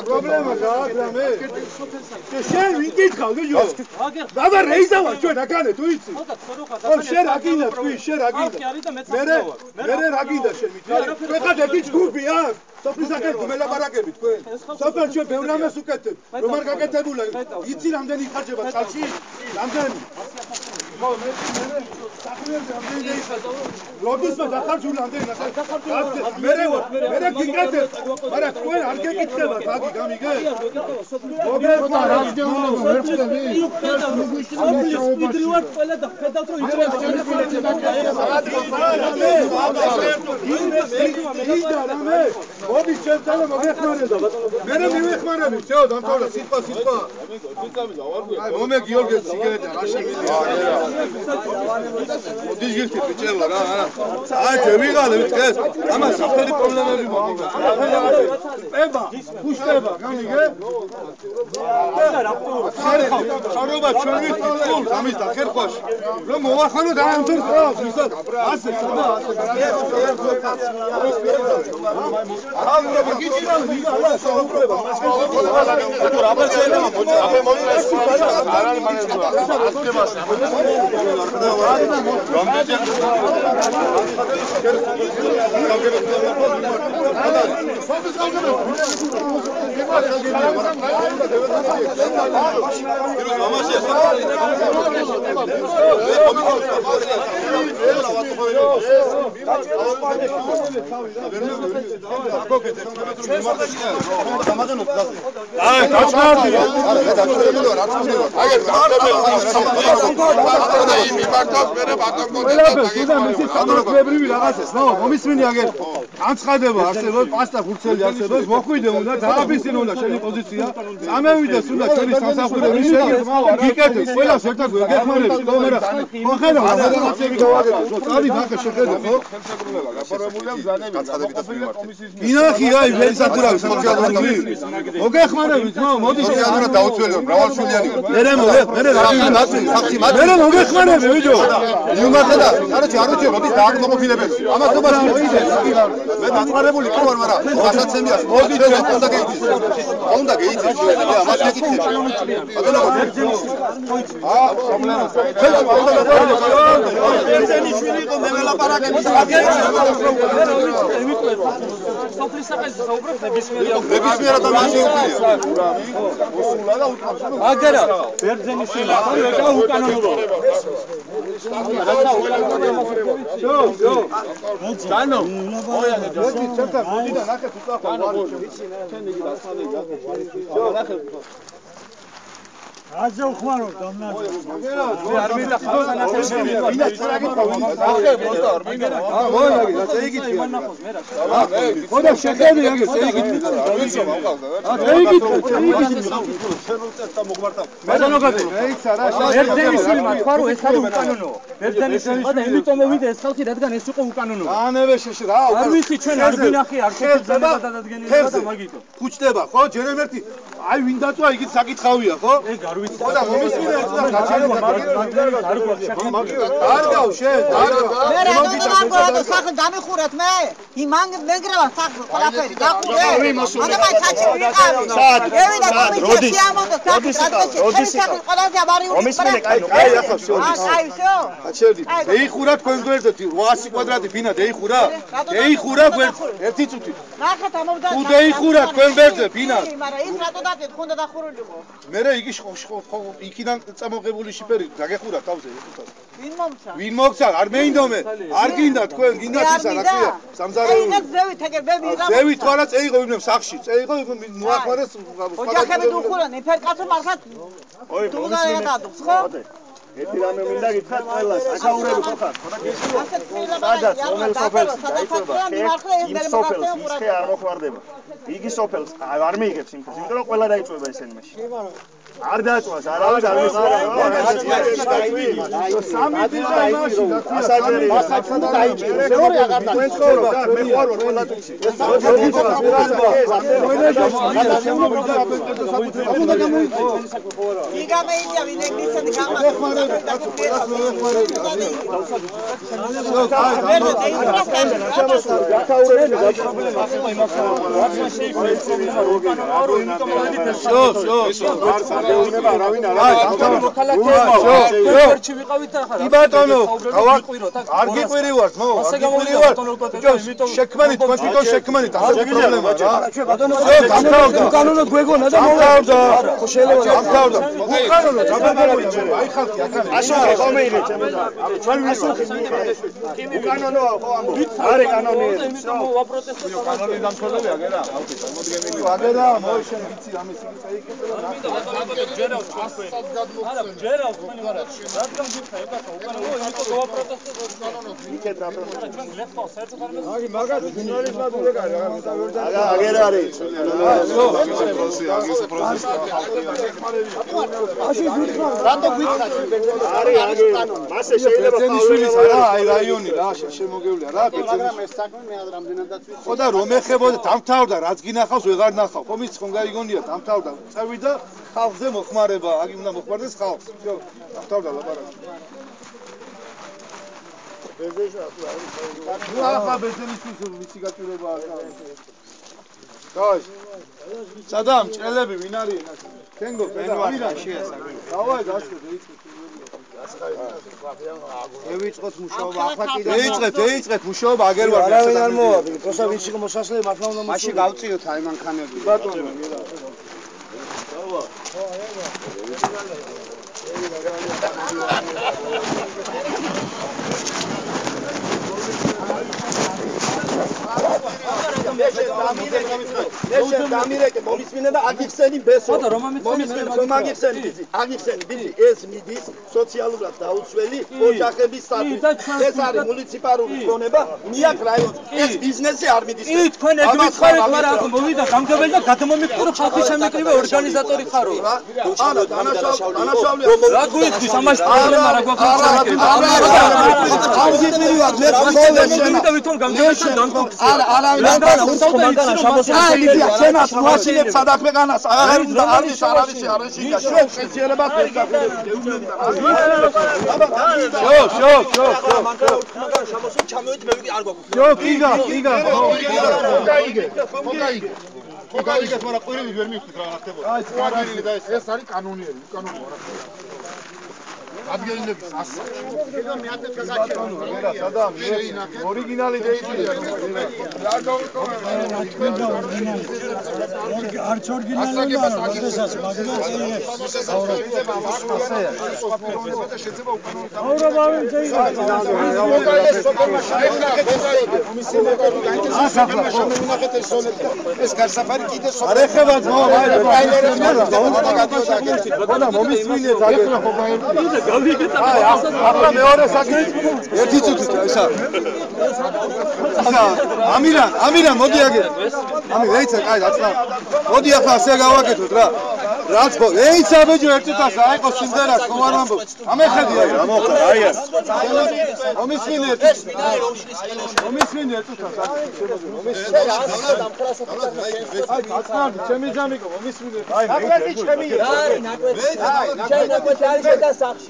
Problema გააგრამე. შენ ვიკითხავ, იო. დაბა რეიზავა ჩვენ აკანე თუ იცი. ხო, შენ რა გინდა თქვი, შენ რა გინდა. მე რა გინდა შენ მითხრა. თქვენ ერთი ჯგუფია. სოფლის აკეთებ მელაპარაკებით თქვენ. სოფელში ჩვენ ბევრ რამეს უკეთებ. რომ არ გაკეთებულა, იცი რამდენი იხარჯება წალში? რამდენი? ხო, მე საფრთხეზე რამდენი იხარჯება? როდესმე დახარჯული რამდენი? მე გიკეთებ, მაგრამ თქვენ არ გეკითხებათ, აგი გამიგე? მოგერთა რა გეუბნება, ვერ ხვდები? მიდრივარ ყველა და ხედავთ რომ იწვევს მოდი ჩვენ ძალა მოგეხმარებდა. მე მივეხმარებით, შეო დამთავრდა სიტყვა. აი მომე გიორგეს სიგარეტა რა შემიძლია. მოდი გიხდით ბიჭებო რა. აი ვიღალებით დღეს. ამას საფრთხე პრობლემები მოაქვს. ება, ხუშტება, გამიგე? ხარობა ჩვენ ვიხდით ამის დახერხვაში. რომ მოვახანოთ ამ თურს ყავს, ვისაც ასე ხდება, ასე. აღვრება გიჭირა ვიღალა საუბრება მომისმენი აგერ განცხადება არსებობს პასტა ხურცელი არსებობს მოხვიდე უნდა დააბისინო უნდა შენი პოზიცია წამევიდეს უნდა ჩვენი სამსახურები გიკეთეს ყველას ერთად გეხმარებს კამერა მოხერა რაღაცები გავაგებო წავით ახლა შეხედე ხო გაფორმებულია მზადები ინახი აი ვერისაკურავი სამოგზაურობი მოგეხმარებით მოდი შეადარა დაუცველო მრავალშვილიანი მე მოგეხმარები ვიდეო იუმართა და კაროჩი არ ვიცი როდის დააკმოყოფილებებს ამას თობა მე დაწყარებული კი ვარ მაგრამ გასაცემია მოდი უნდა გეიცის ამას გეკითხები ბენზენიშვილი იყო მე ველაპარაკები ნებისმიერად ამაში უკია აგერა ბენზენიშვილი და უკანონო დანო მოდი ცოტა მოდი და ნახეთ უცხო ჩვენ იგი დასხადი აძე უხმარო დამნაზე არ მიდახო ანახები ვინა წარაგით ახე ბოსტა არ მიგერა მოიგი და წეიგითი ხოდა შეხედი აგე წეიგითი ჩვენ უწერთა მოგვართა მეზანოგადი ეიცა რა ერთენიშვილი მაქარო ეს არის უკანონო ერთენიშვილი და იმიტომ მოვიდე ეს ხალხი რადგან ეს იყო უკანონო ანევე შეშ რა არ ვიცი ჩვენ არ ვინახი არ შეძება დადადგენილება და მაგიტო ხუჭდება ხო ჯერემ ერთი აი ვინ დაწვა იგი საკითხავია ხო ეგ არ ვიცი ხოდა მომისმინე ეს და გაჩერება არ გავ შენ მე რა დავაგო სახე დამიხურეთ მე იმან მეგრევა სახე ყველაფერი დახურე ანუ მე ჩაჩი ვიყავი ევიდა კომიტეტი ამოდა სახე როდესაც ყველაზე აბარიული მომისმინე კაი ახლა შო აი შო აჩერდი ეიხურა თქვენ გვერდზე 800 კვადრატი ფინა ეიხურა ეიხურა გვერდ ერთი წუთი ნახეთ ამობდა თუ ეიხურა თქვენ გვერდზე ფინა მაგრამ ის რატო დაწეთ ხონდა დახურულიყო მე იგი იქიდან წამოღებული შიფერი დაგეხურა თავზე ვინ მომცა არ მეინდომე არ გინდა თქვენ გინდათ ისა რა ქვია სამზარეულო ეგ ზევით ეგ მე ვიღავ ზევით თორა წეიღო ვინმე სახში წეიღო მოახმარეს ოჯახები დუხურან ეფერ კაცო მართლა თუ დაერადოს ხო ერთი რამე მინდა გითხრათ ყველას, აკაურები ხო ხარ? სადაც რომელ სოფელში დაიწება იმ სოფელს ის ხე არ მოხმარდება. იგი სოფელს არ მიიღებს იმ ხეს, იმიტომ რომ ყველა დაიწება ესენი მაშინ. არ დააწვას, არავის არ მიღება. სამი დილა იმაში მასაჩუნდა დაიჭირა. მეორე აღარ დაიჭირა. მე ვარ ყველა წუთში. იგამეიდია ვინეგრისად ეუნება არავინ არ არის. იბატონო, არ გიყვირივართ, მო, არ გიყვირივართ. შექმენი თქვენ თვითონ შექმენით, ასე პრობლემაა რა. გამთავრდა. უკანონოდ გვეგონა და მომთავრდა. ხო შეიძლება გამთავრდა. უკანონოდ დაბაგებია. აი ხალხი აქ არის. ასოქე ხომე ირე ჩემი. ჩვენ ასოქე. უკანონოა ხო ამბობ. არე კანონიერი. კანონი დამხელები აგერა. მოდგენილი. აგერა, მოიშენ ვიცი ამის იგი წაიკეთე და ჯერავს არა ჯერავს თქვენი ვარად რადგან გიქნა ეკათა უკანონო იმიტომ გავაპროტესტო კანონოდ იქეთ რა ჩვენ გლეხავს საერთოდ არ მეც მაგათ ჟურნალისტად უგარი რა აგერ არის რატო გიქნათ არის მასე შეიძლება ბერძენიშვილის რა აი რაიონი რა შემოგევლია რა მაგრამ ეს საქმე მე რამდენადაც ვიცი ხო და რომ ეხებოდა დამთავრდა რაც გინახავს ვეღარ ნახავ ხო მის ხომ გაიგონია დამთავრდა წავიდა ხალხზე მოხმარება აგი უნდა მოხმარდეს ხალხს всё დამთავრდა ლაპარაკი ნუ ახლა ბერძენიშვილს ვიცი გაჭირება დაი სადამ ჭრელები ვინ არის თენგო ვირა შეასაგე დავაი გასწრე ევიწყოთ მუშაობა ახლა კიდე ეიწყეთ მუშაობა აგერ ვარ არავინ არ მოვადი პროსა ვინც იყო მოსასვლელი მართლა უნდა მაშინ გავწიოთ აი მანქანები ბატონო დამირეკე მომისმინე და აგიხსენი ბესო მომისმინე ხომაგიხსენი ბიძი აგიხსენი ბიძი ეს მიდის სოციალურად დაუცველი ოჯახების სტატუსი ეს არის მუნიციპალური ქონება მიაკ რაიონს ეს ბიზნესი არ მიდის კი თქვენ ეგ მითხარით მაგრამ აქ მოვიდა გამგებელი და გადამომიყურო ხალხის შემეკრივე ორგანიზატორი ხარო არა დანაშაული რა გვიხდის ამას პრობლემა რა გვაქვს სენატს მოასწრებს სადაქვეყანას არ უნდა არის შეიძლება მოგაიგეთ მაგრამ ყვირილი ვერ მივხვდით რა ხდებოდა ყვირილი და ეს არის კანონიერი უკანონო რა ადგილინების ასაკში და მეათე გაგაჩერა რა სადამ ორიგინალი დაიწია არც ორიგინალი არ მაგდესაც ეს გარსაფარი კიდე არ ეხება ძმაო მომისმინეთ აგერ ახლა მეორე საკითხი ერთი წუთით ესა ამირან მოდი აგერ ამირან ეიცა კაი ახლა მოდი ახლა ასე გავაკეთოთ რა რაც ხო ეიცა ბეჯო ერთი წუთას აიყო სიმღერა ხომ არ ამბობ ამეხედი აი რა მოხდა აი მომისმინეთ წუთას აი აცნარდი ჩემი ჯამიკო მომისმინეთ აი ნაკვეთი ჩემია ჩემი ნაკვეთი არის და სახში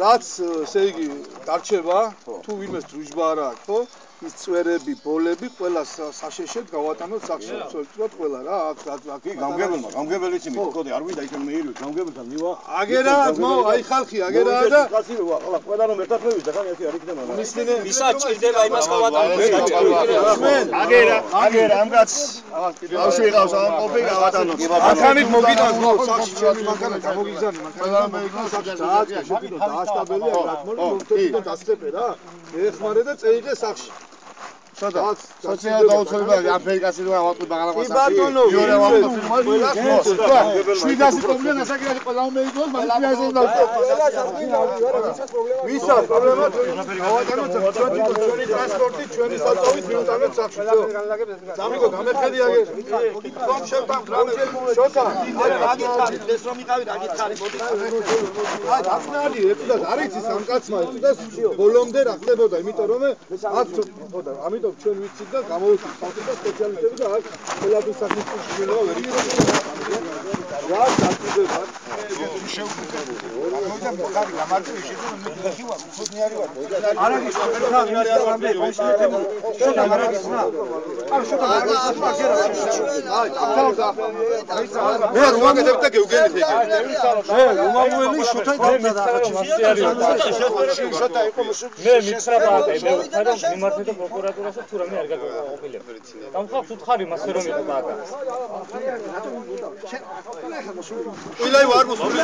რაც ესე იგი დარჩება თუ ვინმეს დრუჟბა არა აქვს ხო ის წვერები ბოლები ყველა საშეშედ გავატანოთ სახში ვწვევთ ყველა რა აქ გამგებელი იცი მithკოდი არ ვიდა იქ მეირვი გამგებელთან მივა აგერა ძმაო აი ხალხი აგერა და ყველა რომ ერთად მევიდა ხან ერთი არ იქნება მომისმინე ისა ჭირდება იმას გავატანოთ აგერა ამ კაცს ბავშვი ვიყავს ამ ყოფი გავატანოთ მანქანით მოგიტანს ძმაო სახში ჩემი მანქანა გამოგიგზავნე მანქანა დააშტაბელია რა თქმა უნდა მომწევი და დასწრებე რა ეხმარე და წეიღე სახში სოციალურ დაუცველებაში ამ ფერიკასი რა ვატყი ბაღალაყას. ბატონო, იორე ვატყი ფილმაში. 700 პრობლემა ასაკი ყველა უმეიდოს, მაგრამ ფიაზენ დავწყო. ვისა პრობლემა გავატანოთ ჩვენი ტრანსპორტი, ჩვენი საწავით მიუტანოთ სახში. სამიგო გამეხედი აგერ. ხომ შევთან რამე შოთა. აი დღეს რომ იყავი რა გითხარი მოდი. აი დახნარი ეწუდა არ იცი სამ კაცმა ეწუდა ბოლომდე რა ხდებოდა, იმიტომ რომ აქ ხოდა, ამიტომ ჩვენ ვიცით და გამოვიხსნით საერთოდ სპეციალისტები და აქ ყველაფრის საქმის შეიძლება ვერ იქნება. რა გაწუდება? Ой, вар მოსული.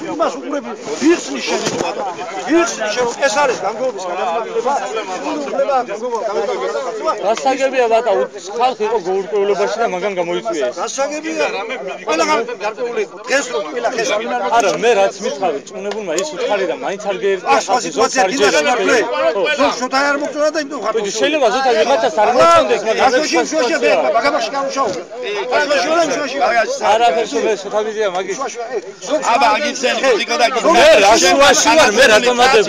იმას უყურები ვიხსნი შენ. ეს არის გამგეობის განაცხადება. გასაგებია ბატა ხალხი იყო გაურკვევლობაში და მაგან გამოიწვია ეს. გასაგებია. ყველა გარკვეული დღეს რომ ყველა ხეს არა მე რაც მითხარი ჭუნებულმა ის უთხარი და მაინც არ გეერთა ხალხი ზოგ სარჯეში. შოთა არ მოგწონა და იმიტომ ხარ. შეიძლება ზოთა ვიღაცას არ მოწონდეს მაგრამ მაგამაში გამუშავე. არაფერს ვერ შეთავაზია მაგის. აბა აგიცენ ხიკო და მე რაშუაში ვარ მე რატომ ადებ?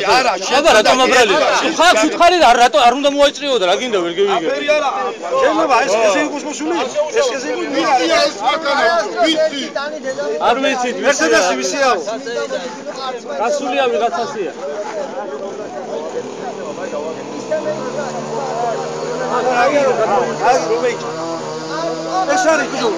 აბა რატომ აბრალი? ხალხს უთხარი და რატო არ უნდა მოეწრიოდა რა გინდა ვერ გევიგე. აფერი არა. შეიძლება ეს ესე იყოს მოსული. ეს ესე იყოს ვიცია ეს ბატონო. ვიცი. არ ვიცით მერსედესი ვისია? გასულია ვიღაცასია. აი რომეი. ეს არის ბიჭო.